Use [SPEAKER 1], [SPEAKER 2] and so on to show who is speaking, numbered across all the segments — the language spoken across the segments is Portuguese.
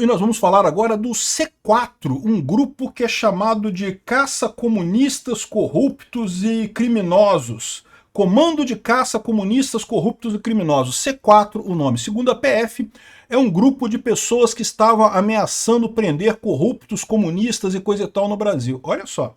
[SPEAKER 1] E nós vamos falar agora do C4, um grupo que é chamado de Caça Comunistas Corruptos e Criminosos. Comando de Caça Comunistas Corruptos e Criminosos, C4 o nome. Segundo a PF, é um grupo de pessoas que estavam ameaçando prender corruptos, comunistas e coisa e tal no Brasil. Olha só,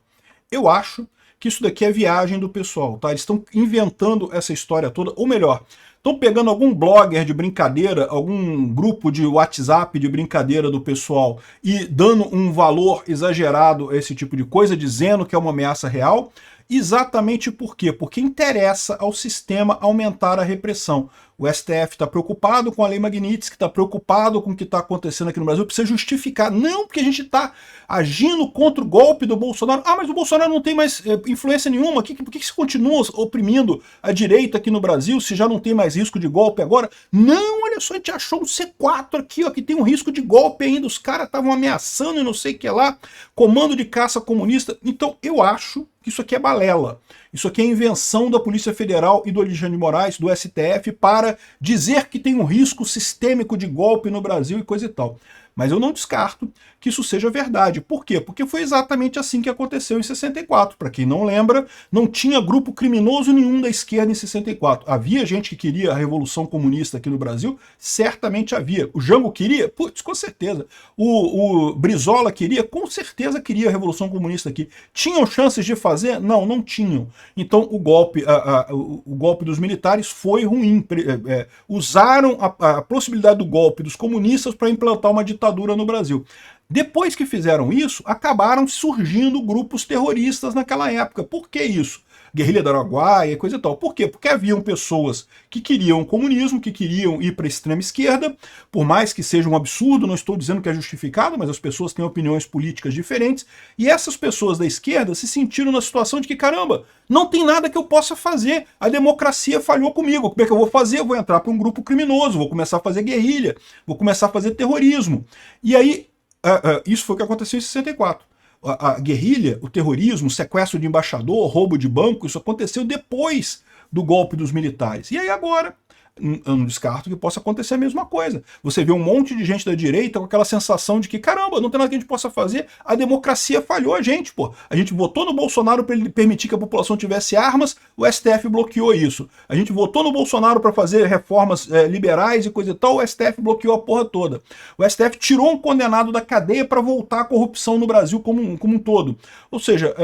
[SPEAKER 1] eu acho que isso daqui é viagem do pessoal, tá? Eles estão inventando essa história toda, ou melhor, estão pegando algum blogger de brincadeira, algum grupo de WhatsApp de brincadeira do pessoal e dando um valor exagerado a esse tipo de coisa, dizendo que é uma ameaça real. Exatamente por quê? Porque interessa ao sistema aumentar a repressão. O STF está preocupado com a Lei Magnitsky, está preocupado com o que está acontecendo aqui no Brasil, precisa justificar. Não, porque a gente está agindo contra o golpe do Bolsonaro. Ah, mas o Bolsonaro não tem mais influência nenhuma. Por que se continua oprimindo a direita aqui no Brasil, se já não tem mais risco de golpe agora? Não, olha só, a gente achou um C4 aqui, ó, que tem um risco de golpe ainda. Os caras estavam ameaçando e não sei o que lá. Comando de caça comunista. Então, eu acho que isso aqui é balela. Isso aqui é invenção da Polícia Federal e do Alexandre de Moraes, do STF, para dizer que tem um risco sistêmico de golpe no Brasil e coisa e tal. Mas eu não descarto que isso seja verdade. Por quê? Porque foi exatamente assim que aconteceu em 64. Para quem não lembra, não tinha grupo criminoso nenhum da esquerda em 64. Havia gente que queria a Revolução Comunista aqui no Brasil? Certamente havia. O Jango queria? Putz, com certeza. O Brizola queria? Com certeza queria a Revolução Comunista aqui. Tinham chances de fazer? Não, não tinham. Então o golpe dos militares foi ruim. Usaram a possibilidade do golpe dos comunistas para implantar uma ditadura no Brasil. Depois que fizeram isso, acabaram surgindo grupos terroristas naquela época. Por que isso? Guerrilha do Araguaia, coisa e tal. Por quê? Porque haviam pessoas que queriam o comunismo, que queriam ir para a extrema esquerda, por mais que seja um absurdo, não estou dizendo que é justificado, mas as pessoas têm opiniões políticas diferentes, e essas pessoas da esquerda se sentiram na situação de que, caramba, não tem nada que eu possa fazer, a democracia falhou comigo, como é que eu vou fazer? Eu vou entrar para um grupo criminoso, vou começar a fazer guerrilha, vou começar a fazer terrorismo. E aí, isso foi o que aconteceu em 64. A guerrilha, o terrorismo, o sequestro de embaixador, roubo de banco, isso aconteceu depois do golpe dos militares. E aí agora, eu não descarto que possa acontecer a mesma coisa. Você vê um monte de gente da direita com aquela sensação de que, caramba, não tem nada que a gente possa fazer, a democracia falhou a gente, pô. A gente votou no Bolsonaro para ele permitir que a população tivesse armas, o STF bloqueou isso. A gente votou no Bolsonaro para fazer reformas liberais e coisa e tal, o STF bloqueou a porra toda. O STF tirou um condenado da cadeia para voltar à corrupção no Brasil como um todo. Ou seja,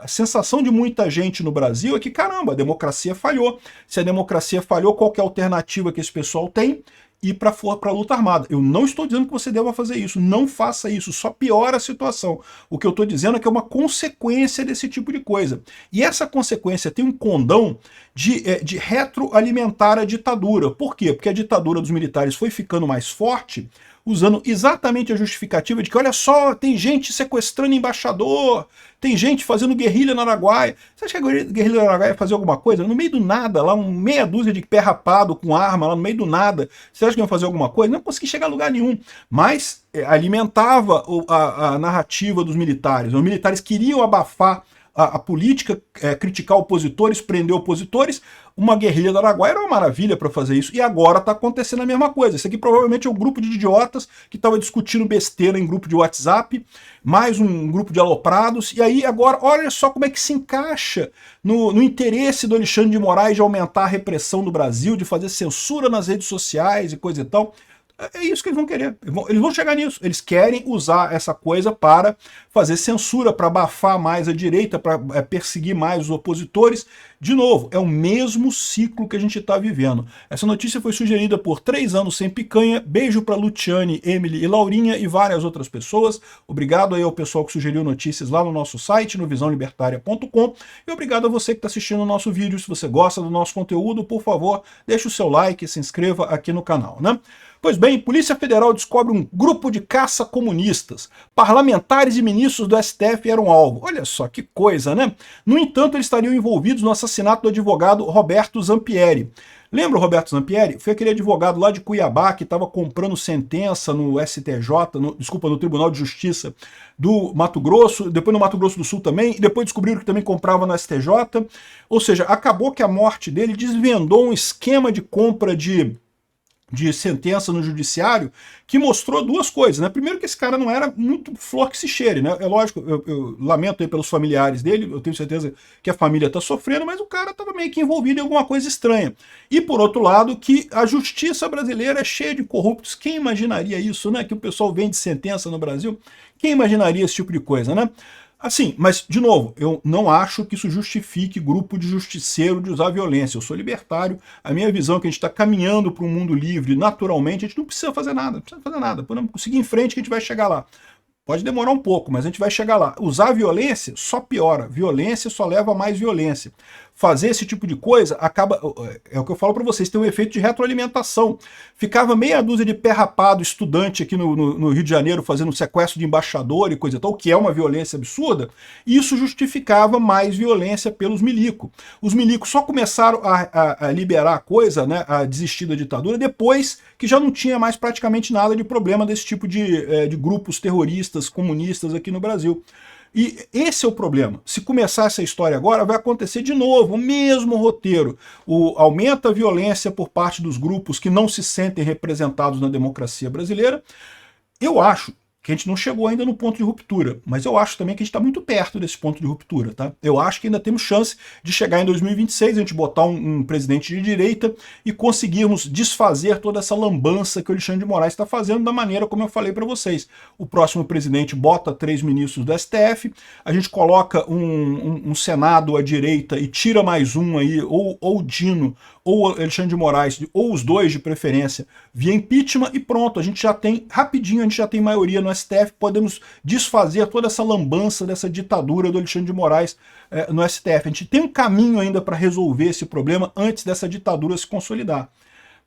[SPEAKER 1] a sensação de muita gente no Brasil é que, caramba, a democracia falhou. Se a democracia falhou, qual que é a alternativa que esse pessoal tem? Ir para a luta armada. Eu não estou dizendo que você deva fazer isso, não faça isso, só piora a situação. O que eu estou dizendo é que é uma consequência desse tipo de coisa. E essa consequência tem um condão de retroalimentar a ditadura. Por quê? Porque a ditadura dos militares foi ficando mais forte, usando exatamente a justificativa de que, olha só, tem gente sequestrando embaixador, tem gente fazendo guerrilha no Araguaia. Você acha que a guerrilha no Araguaia ia fazer alguma coisa? No meio do nada, lá meia dúzia de pé rapado com arma, lá no meio do nada. Você acha que iam fazer alguma coisa? Não consegui chegar a lugar nenhum. Mas alimentava a narrativa dos militares. Os militares queriam abafar a política, criticar opositores, prender opositores. Uma guerrilha do Araguaia era uma maravilha para fazer isso, e agora está acontecendo a mesma coisa. Isso aqui provavelmente é um grupo de idiotas que estava discutindo besteira em grupo de WhatsApp, mais um grupo de aloprados, e aí agora, olha só como é que se encaixa no interesse do Alexandre de Moraes de aumentar a repressão do Brasil, de fazer censura nas redes sociais e coisa e tal. É isso que eles vão querer. Eles vão chegar nisso. Eles querem usar essa coisa para fazer censura, para abafar mais a direita, para perseguir mais os opositores. De novo, é o mesmo ciclo que a gente está vivendo. Essa notícia foi sugerida por 3 anos sem picanha. Beijo para Luciane, Emily e Laurinha e várias outras pessoas. Obrigado aí ao pessoal que sugeriu notícias lá no nosso site, no visãolibertaria.com. E obrigado a você que está assistindo o nosso vídeo. Se você gosta do nosso conteúdo, por favor, deixe o seu like e se inscreva aqui no canal, né? Pois bem, Polícia Federal descobre um grupo de caça comunistas. Parlamentares e ministros do STF eram alvo. Olha só que coisa, né? No entanto, eles estariam envolvidos no assassinato do advogado Roberto Zampieri. Lembra o Roberto Zampieri? Foi aquele advogado lá de Cuiabá que estava comprando sentença no STJ, no Tribunal de Justiça do Mato Grosso, depois no Mato Grosso do Sul também, e depois descobriram que também comprava no STJ. Ou seja, acabou que a morte dele desvendou um esquema de compra de de sentença no judiciário que mostrou duas coisas, né? Primeiro, que esse cara não era muito flor que se cheire, né? É lógico, eu lamento aí pelos familiares dele, eu tenho certeza que a família tá sofrendo, mas o cara tava meio que envolvido em alguma coisa estranha. E por outro lado, que a justiça brasileira é cheia de corruptos. Quem imaginaria isso, né? Que o pessoal vende sentença no Brasil? Quem imaginaria esse tipo de coisa, né? Assim, mas, de novo, eu não acho que isso justifique grupo de justiceiro de usar violência. Eu sou libertário, a minha visão é que a gente está caminhando para um mundo livre naturalmente, a gente não precisa fazer nada, não precisa fazer nada. Podemos seguir em frente que a gente vai chegar lá. Pode demorar um pouco, mas a gente vai chegar lá. Usar violência só piora. Violência só leva a mais violência. Fazer esse tipo de coisa acaba... É o que eu falo para vocês, tem um efeito de retroalimentação. Ficava meia dúzia de pé rapado estudante aqui no Rio de Janeiro fazendo sequestro de embaixador e coisa e tal, que é uma violência absurda, e isso justificava mais violência pelos milicos. Os milicos só começaram a liberar a coisa, né, a desistir da ditadura, depois que já não tinha mais praticamente nada de problema desse tipo de grupos terroristas, comunistas aqui no Brasil. E esse é o problema. Se começar essa história agora, vai acontecer de novo, o mesmo roteiro. Aumenta a violência por parte dos grupos que não se sentem representados na democracia brasileira. Eu acho que a gente não chegou ainda no ponto de ruptura, mas eu acho também que a gente está muito perto desse ponto de ruptura, tá? Eu acho que ainda temos chance de chegar em 2026, a gente botar um presidente de direita e conseguirmos desfazer toda essa lambança que o Alexandre de Moraes está fazendo da maneira como eu falei para vocês. O próximo presidente bota 3 ministros do STF, a gente coloca um Senado à direita e tira mais um aí, ou o Dino, ou Alexandre de Moraes, ou os dois de preferência, via impeachment e pronto, a gente já tem, rapidinho, a gente já tem maioria no STF, podemos desfazer toda essa lambança dessa ditadura do Alexandre de Moraes no STF. A gente tem um caminho ainda para resolver esse problema antes dessa ditadura se consolidar.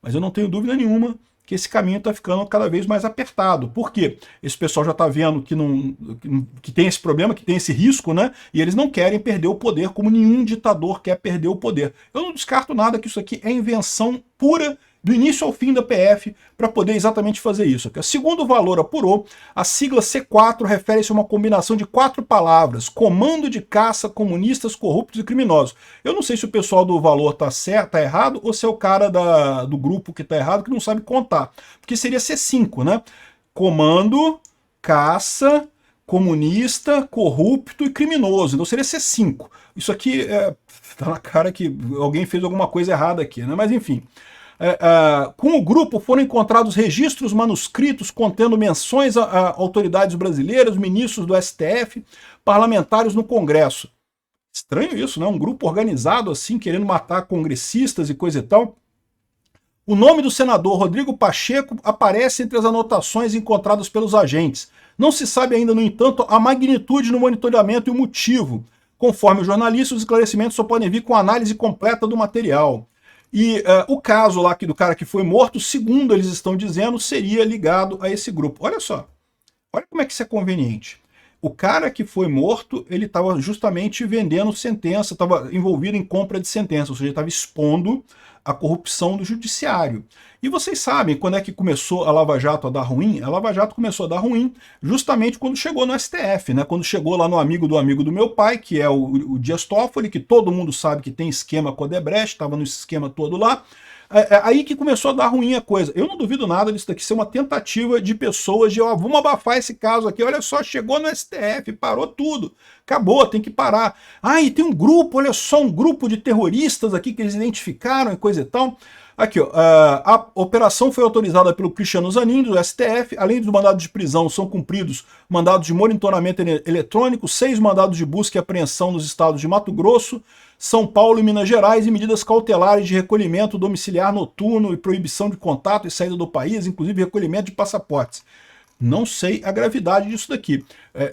[SPEAKER 1] Mas eu não tenho dúvida nenhuma que esse caminho está ficando cada vez mais apertado. Por quê? Esse pessoal já está vendo que tem esse problema, que tem esse risco, né? E eles não querem perder o poder, como nenhum ditador quer perder o poder. Eu não descarto nada que isso aqui é invenção pura do início ao fim da PF para poder exatamente fazer isso. Segundo o Valor Apurou, a sigla C4 refere-se a uma combinação de 4 palavras: Comando de Caça, Comunistas, Corruptos e Criminosos. Eu não sei se o pessoal do Valor tá certo, tá errado, ou se é o cara do grupo que tá errado, que não sabe contar. Porque seria C5, né? Comando, Caça, Comunista, Corrupto e Criminoso. Então seria C5. Isso aqui tá na cara que alguém fez alguma coisa errada aqui, né? Mas enfim... com o grupo foram encontrados registros manuscritos contendo menções a autoridades brasileiras, ministros do STF, parlamentares no Congresso. Estranho isso, né? Um grupo organizado assim, querendo matar congressistas e coisa e tal. O nome do senador Rodrigo Pacheco aparece entre as anotações encontradas pelos agentes. Não se sabe ainda, no entanto, a magnitude no monitoramento e o motivo. Conforme os jornalistas, os esclarecimentos só podem vir com a análise completa do material. E o caso lá do cara que foi morto, segundo eles estão dizendo, seria ligado a esse grupo. Olha só, olha como é que isso é conveniente. O cara que foi morto, ele estava justamente vendendo sentença, estava envolvido em compra de sentença, ou seja, estava expondo a corrupção do judiciário. E vocês sabem quando é que começou a Lava Jato a dar ruim? A Lava Jato começou a dar ruim justamente quando chegou no STF, né? Quando chegou lá no amigo do meu pai, que é o Dias Toffoli, que todo mundo sabe que tem esquema com a Odebrecht, estava no esquema todo lá. Aí que começou a dar ruim a coisa. Eu não duvido nada disso daqui ser uma tentativa de pessoas de, vamos abafar esse caso aqui, olha só, chegou no STF, parou tudo, acabou, tem que parar. E tem um grupo, olha só, um grupo de terroristas aqui que eles identificaram e coisa e tal. Aqui, ó, a operação foi autorizada pelo Cristiano Zanin, do STF. Além dos mandados de prisão, são cumpridos mandados de monitoramento eletrônico, 6 mandados de busca e apreensão nos estados de Mato Grosso, São Paulo e Minas Gerais, e medidas cautelares de recolhimento domiciliar noturno e proibição de contato e saída do país, inclusive recolhimento de passaportes. Não sei a gravidade disso daqui.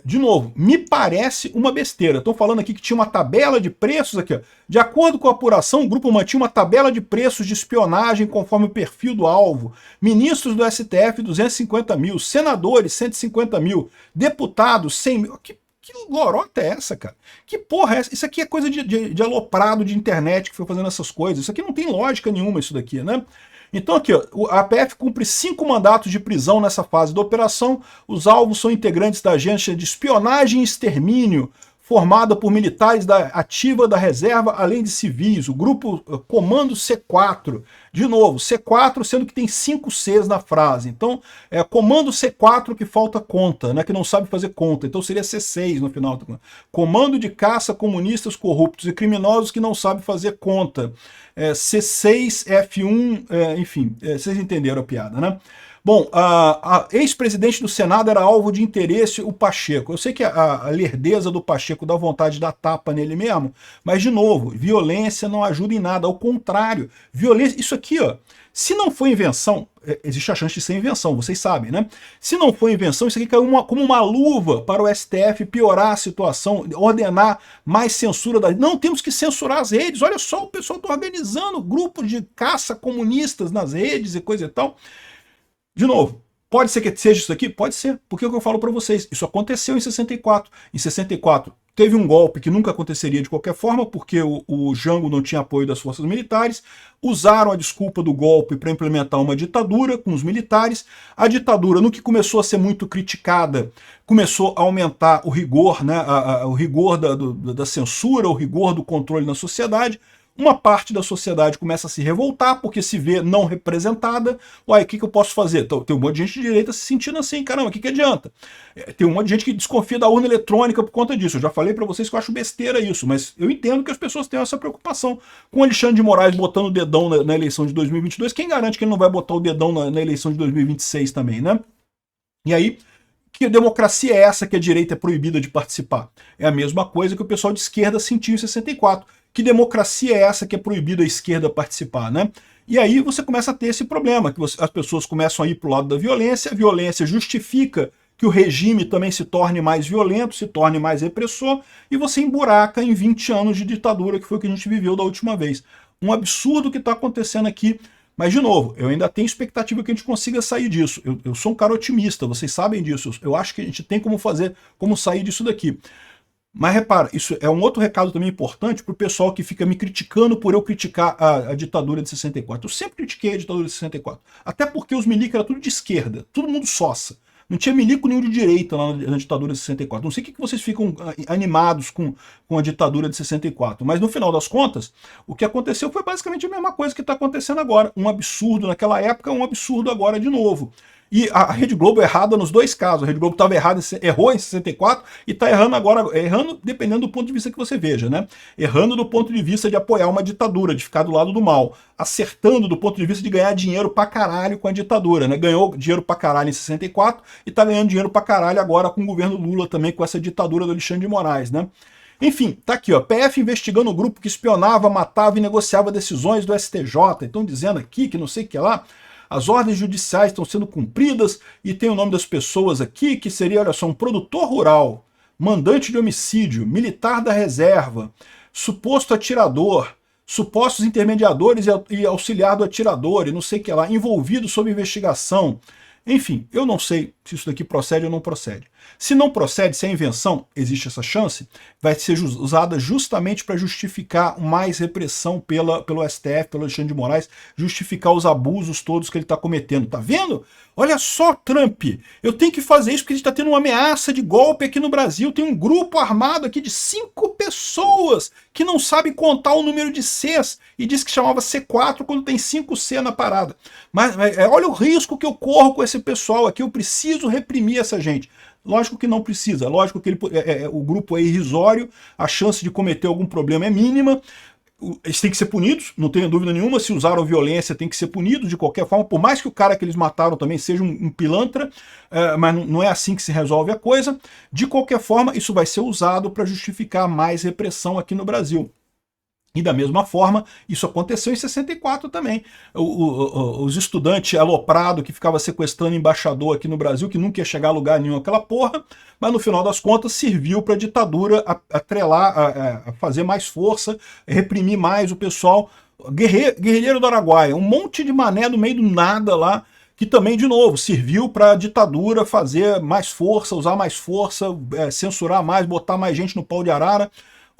[SPEAKER 1] De novo, me parece uma besteira. Estão falando aqui que tinha uma tabela de preços aqui. Ó. De acordo com a apuração, o grupo mantinha uma tabela de preços de espionagem conforme o perfil do alvo. Ministros do STF, 250 mil. Senadores, 150 mil. Deputados, 100 mil. Que lorota é essa, cara? Que porra é essa? Isso aqui é coisa de aloprado de internet que foi fazendo essas coisas. Isso aqui não tem lógica nenhuma, isso daqui, né? Então aqui, ó, a PF cumpre 5 mandatos de prisão nessa fase da operação. Os alvos são integrantes da agência de espionagem e extermínio, formada por militares da ativa, da reserva, além de civis. O grupo Comando C4. De novo, C4, sendo que tem 5 Cs na frase. Então, é Comando C4 que falta conta, né, que não sabe fazer conta. Então seria C6 no final. Comando de caça comunistas corruptos e criminosos que não sabe fazer conta. C6, F1, enfim, vocês entenderam a piada, né? Bom, a ex-presidente do Senado era alvo de interesse, o Pacheco. Eu sei que a lerdeza do Pacheco dá vontade de dar tapa nele mesmo, mas, de novo, violência não ajuda em nada, ao contrário. Violência, isso aqui, ó, se não for invenção, existe a chance de ser invenção, vocês sabem, né? Se não for invenção, isso aqui caiu como uma luva para o STF piorar a situação, ordenar mais censura. Não, temos que censurar as redes. Olha só, o pessoal está organizando grupos de caça comunistas nas redes e coisa e tal. De novo, pode ser que seja isso aqui? Pode ser, porque é o que eu falo para vocês, isso aconteceu em 64. Em 64 teve um golpe que nunca aconteceria de qualquer forma, porque o Jango não tinha apoio das forças militares, usaram a desculpa do golpe para implementar uma ditadura com os militares. A ditadura, no que começou a ser muito criticada, começou a aumentar o rigor, né, o rigor da censura, o rigor do controle na sociedade. Uma parte da sociedade começa a se revoltar porque se vê não representada. Uai, o que eu posso fazer? Então, tem um monte de gente de direita se sentindo assim, caramba, o que adianta? Tem um monte de gente que desconfia da urna eletrônica por conta disso. Eu já falei para vocês que eu acho besteira isso, mas eu entendo que as pessoas tenham essa preocupação. Com o Alexandre de Moraes botando o dedão na eleição de 2022, quem garante que ele não vai botar o dedão na eleição de 2026 também, né? E aí, que democracia é essa que a direita é proibida de participar? É a mesma coisa que o pessoal de esquerda sentiu em 64. Que democracia é essa que é proibida a esquerda participar, né? E aí você começa a ter esse problema, que as pessoas começam a ir para o lado da violência, a violência justifica que o regime também se torne mais violento, se torne mais repressor, e você emburaca em 20 anos de ditadura, que foi o que a gente viveu da última vez. Um absurdo que está acontecendo aqui. Mas, de novo, eu ainda tenho expectativa que a gente consiga sair disso. Eu sou um cara otimista, vocês sabem disso. Eu acho que a gente tem como sair disso daqui. Mas repara, isso é um outro recado também importante para o pessoal que fica me criticando por eu criticar a ditadura de 64. Eu sempre critiquei a ditadura de 64. Até porque os milicos eram tudo de esquerda, todo mundo sossa. Não tinha milico nenhum de direita lá na ditadura de 64. Não sei o que vocês ficam animados com a ditadura de 64. Mas no final das contas, o que aconteceu foi basicamente a mesma coisa que está acontecendo agora. Um absurdo naquela época, um absurdo agora de novo. E a Rede Globo errada nos dois casos. A Rede Globo estava errada, errou em 64 e está errando agora, errando dependendo do ponto de vista que você veja, né? Errando do ponto de vista de apoiar uma ditadura, de ficar do lado do mal. Acertando do ponto de vista de ganhar dinheiro pra caralho com a ditadura, né? Ganhou dinheiro pra caralho em 64 e está ganhando dinheiro pra caralho agora com o governo Lula também, com essa ditadura do Alexandre de Moraes, né? Enfim, tá aqui, ó, PF investigando o grupo que espionava, matava e negociava decisões do STJ. Estão dizendo aqui que não sei o que lá. As ordens judiciais estão sendo cumpridas e tem o nome das pessoas aqui, que seria, olha só, um produtor rural, mandante de homicídio, militar da reserva, suposto atirador, supostos intermediadores e auxiliar do atirador e não sei o que lá, envolvido sob investigação. Enfim, eu não sei se isso daqui procede ou não procede. Se não procede, se é invenção, existe essa chance, vai ser usada justamente para justificar mais repressão pelo STF, pelo Alexandre de Moraes, justificar os abusos todos que ele está cometendo. Tá vendo? Olha só, Trump, eu tenho que fazer isso porque a gente está tendo uma ameaça de golpe aqui no Brasil. Tem um grupo armado aqui de 5 pessoas que não sabe contar o número de Cs e diz que chamava C4 quando tem 5C na parada. Mas olha o risco que eu corro com esse pessoal aqui, eu preciso reprimir essa gente. Lógico que não precisa, lógico que o grupo é irrisório, a chance de cometer algum problema é mínima, eles têm que ser punidos, não tenho dúvida nenhuma, se usaram violência tem que ser punidos de qualquer forma, por mais que o cara que eles mataram também seja um pilantra, mas não é assim que se resolve a coisa. De qualquer forma, isso vai ser usado para justificar mais repressão aqui no Brasil. E da mesma forma, isso aconteceu em 64 também. Os estudantes aloprados que ficavam sequestrando embaixador aqui no Brasil, que nunca ia chegar a lugar nenhum aquela porra, mas no final das contas serviu para a ditadura atrelar, a fazer mais força, reprimir mais o pessoal. Guerrilheiro do Araguaia, um monte de mané no meio do nada lá, que também, de novo, serviu para a ditadura fazer mais força, usar mais força, censurar mais, botar mais gente no pau de arara.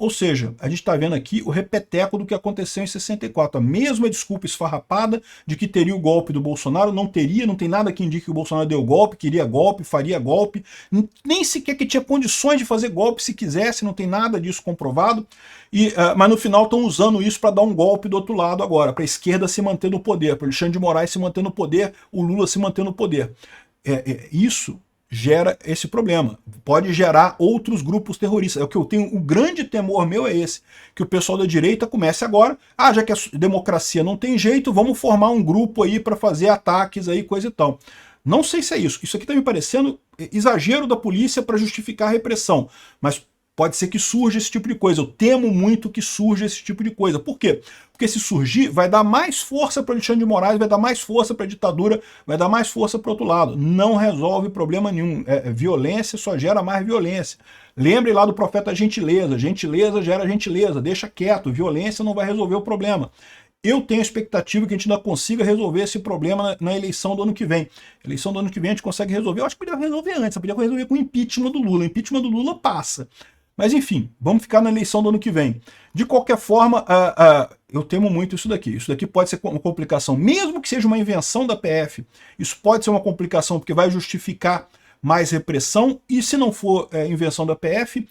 [SPEAKER 1] Ou seja, a gente está vendo aqui o repeteco do que aconteceu em 64. A mesma desculpa esfarrapada de que teria o golpe do Bolsonaro, não teria, não tem nada que indique que o Bolsonaro deu golpe, queria golpe, faria golpe, nem sequer que tinha condições de fazer golpe se quisesse, não tem nada disso comprovado. Mas no final estão usando isso para dar um golpe do outro lado agora, para a esquerda se manter no poder, para o Alexandre de Moraes se manter no poder, o Lula se manter no poder. Isso gera esse problema, pode gerar outros grupos terroristas. É o que eu tenho, o grande temor meu é esse, que o pessoal da direita comece agora, já que a democracia não tem jeito, vamos formar um grupo aí para fazer ataques aí, coisa e tal. Não sei se é isso, isso aqui está me parecendo exagero da polícia para justificar a repressão, mas pode ser que surja esse tipo de coisa. Eu temo muito que surja esse tipo de coisa. Por quê? Porque se surgir, vai dar mais força para o Alexandre de Moraes, vai dar mais força para a ditadura, vai dar mais força para o outro lado. Não resolve problema nenhum. Violência só gera mais violência. Lembre lá do profeta gentileza. Gentileza gera gentileza. Deixa quieto. Violência não vai resolver o problema. Eu tenho a expectativa que a gente ainda consiga resolver esse problema na eleição do ano que vem. Eleição do ano que vem a gente consegue resolver. Eu acho que podia resolver antes. Podia resolver com o impeachment do Lula. O impeachment do Lula passa. Mas enfim, vamos ficar na eleição do ano que vem. De qualquer forma, eu temo muito isso daqui. Isso daqui pode ser uma complicação, mesmo que seja uma invenção da PF. Isso pode ser uma complicação porque vai justificar mais repressão. E se não for invenção da PF,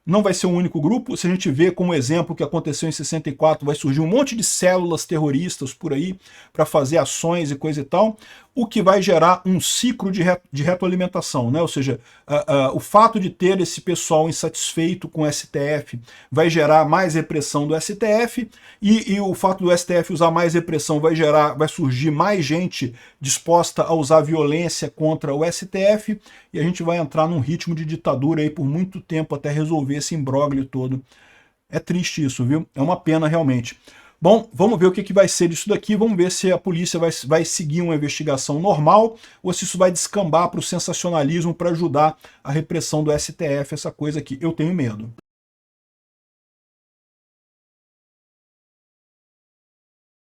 [SPEAKER 1] não vai ser um único grupo. Se a gente vê como exemplo o que aconteceu em 64, vai surgir um monte de células terroristas por aí para fazer ações e coisa e tal, o que vai gerar um ciclo de retroalimentação, né? Ou seja, o fato de ter esse pessoal insatisfeito com o STF vai gerar mais repressão do STF, e o fato do STF usar mais repressão vai surgir mais gente disposta a usar violência contra o STF, e a gente vai entrar num ritmo de ditadura aí por muito tempo até resolver esse imbróglio todo. É triste isso, viu? É uma pena realmente. Bom, vamos ver o que vai ser disso daqui, vamos ver se a polícia vai seguir uma investigação normal ou se isso vai descambar para o sensacionalismo para ajudar a repressão do STF, essa coisa aqui. Eu tenho medo.